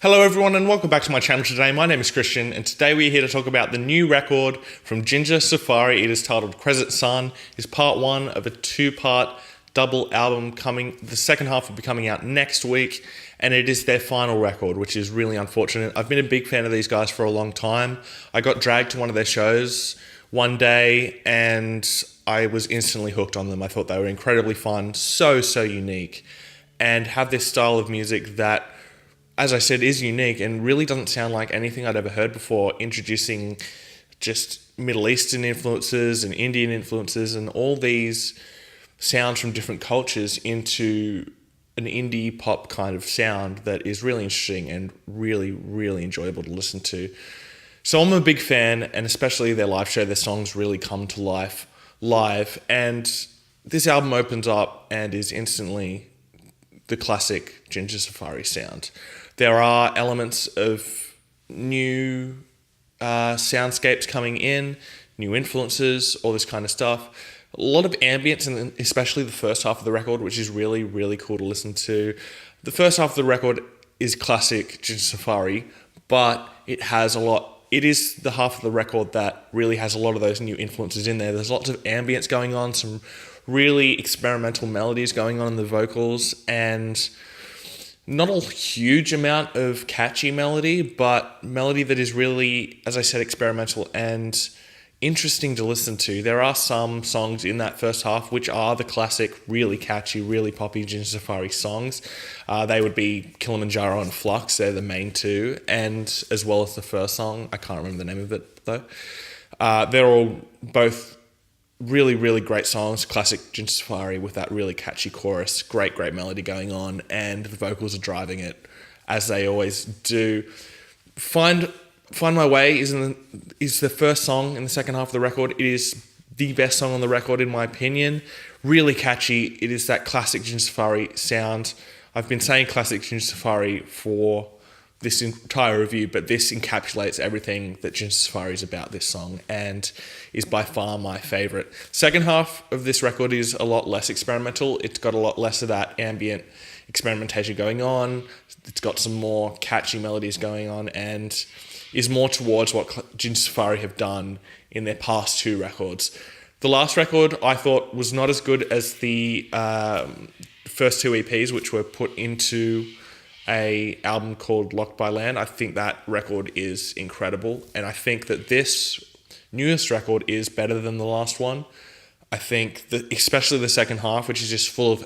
Hello everyone and welcome back to my channel today. My name is Christian and today we're here to talk about the new record from Jinja Safari. It is titled Crescent Sun. It's part one of a two-part double album coming. The second half will be coming out next week and it is their final record, which is really unfortunate. I've been a big fan of these guys for a long time. I got dragged to one of their shows one day and I was instantly hooked on them. I thought they were incredibly fun, so unique, and have this style of music that, as I said, is unique and really doesn't sound like anything I'd ever heard before, introducing just Middle Eastern influences and Indian influences and all these sounds from different cultures into an indie pop kind of sound that is really interesting and really enjoyable to listen to. So I'm a big fan, and especially their live show, their songs really come to life live, and this album opens up and is instantly the classic Jinja Safari sound. There are elements of new soundscapes coming in, new influences, all this kind of stuff. A lot of ambience, and especially the first half of the record, which is really cool to listen to. The first half of the record is classic Jinja Safari, but it has a lot. It is the half of the record that really has a lot of those new influences in there. There's lots of ambience going on, some really experimental melodies going on in the vocals, and not a huge amount of catchy melody, but melody that is really, as I said, experimental and interesting to listen to. There are some songs in that first half which are the classic, really catchy, really poppy Jinja Safari songs. They would be Kilimanjaro and Flux. They're the main two, and as well as the first song. I can't remember the name of it though. They're all both really great songs, classic Jinja Safari with that really catchy chorus, great melody going on, and the vocals are driving it as they always do. Find My Way is the first song in the second half of the record. It is the best song on the record in my opinion. Really catchy. It is that classic Jinja Safari sound. I've been saying classic Jinja Safari for this entire review, but this encapsulates everything that Jinja Safari is about, this song, and is by far my favorite. Second half of this record is a lot less experimental. It's got a lot less of that ambient experimentation going on. It's got some more catchy melodies going on and is more towards what Jinja Safari have done in their past two records. The last record I thought was not as good as the first two EPs, which were put into a album called Locked by Land. I think that record is incredible, and I think that this newest record is better than the last one. I think that especially the second half, which is just full of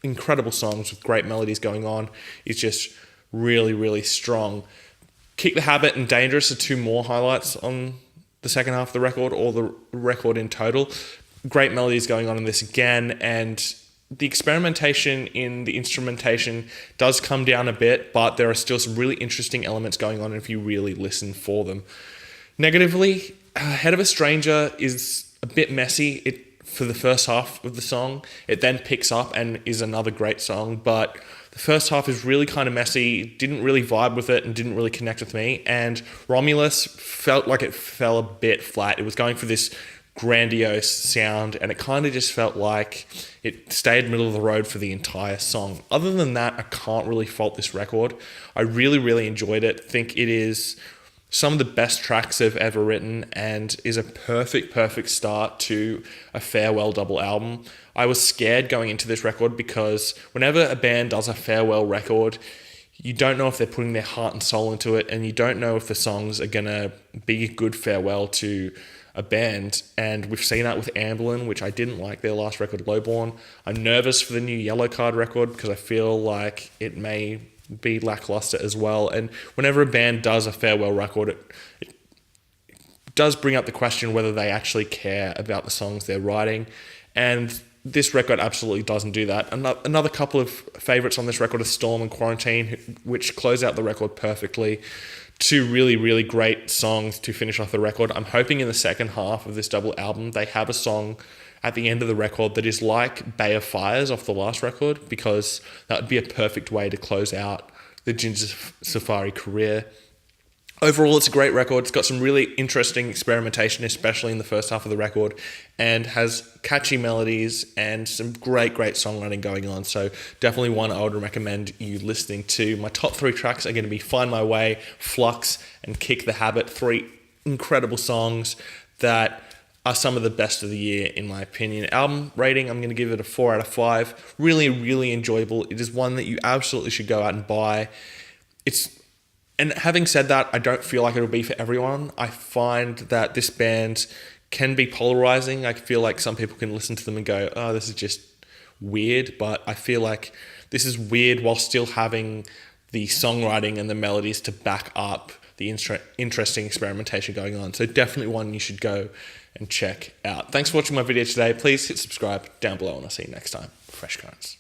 incredible songs with great melodies going on, is just really strong. Kick the Habit and Dangerous are two more highlights on the second half of the record, or the record in total. Great melodies going on in this again, and the experimentation in the instrumentation does come down a bit, but there are still some really interesting elements going on if you really listen for them. Negatively, Head of a Stranger is a bit messy for the first half of the song. It then picks up and is another great song, but the first half is really kind of messy, didn't really vibe with it and didn't really connect with me. And Romulus felt like it fell a bit flat. It was going for this grandiose sound and it kind of just felt like it stayed middle of the road for the entire song. Other than that, I can't really fault this record. I really enjoyed it. Think it is some of the best tracks they've ever written and is a perfect start to a farewell double album. I was scared going into this record because whenever a band does a farewell record, you don't know if they're putting their heart and soul into it, and you don't know if the songs are going to be a good farewell to a band. And we've seen that with Amblin, which I didn't like their last record, Lowborn. I'm nervous for the new Yellow Card record because I feel like it may be lackluster as well. And whenever a band does a farewell record, it does bring up the question whether they actually care about the songs they're writing, and this record absolutely doesn't do that. Another couple of favourites on this record are Storm and Quarantine, which close out the record perfectly. Two really great songs to finish off the record. I'm hoping in the second half of this double album they have a song at the end of the record that is like Bay of Fires off the last record, because that would be a perfect way to close out the Jinja Safari career. Overall, it's a great record. It's got some really interesting experimentation, especially in the first half of the record, and has catchy melodies and some great songwriting going on. So definitely one I would recommend you listening to. My top 3 tracks are going to be Find My Way, Flux, and Kick the Habit. 3 incredible songs that are some of the best of the year, in my opinion. Album rating, I'm going to give it a 4 out of 5. Really enjoyable. It is one that you absolutely should go out and buy. And having said that, I don't feel like it'll be for everyone. I find that this band can be polarizing. I feel like some people can listen to them and go, oh, this is just weird. But I feel like this is weird while still having the songwriting and the melodies to back up the interesting experimentation going on. So definitely one you should go and check out. Thanks for watching my video today. Please hit subscribe down below, and I'll see you next time. Fresh Currents.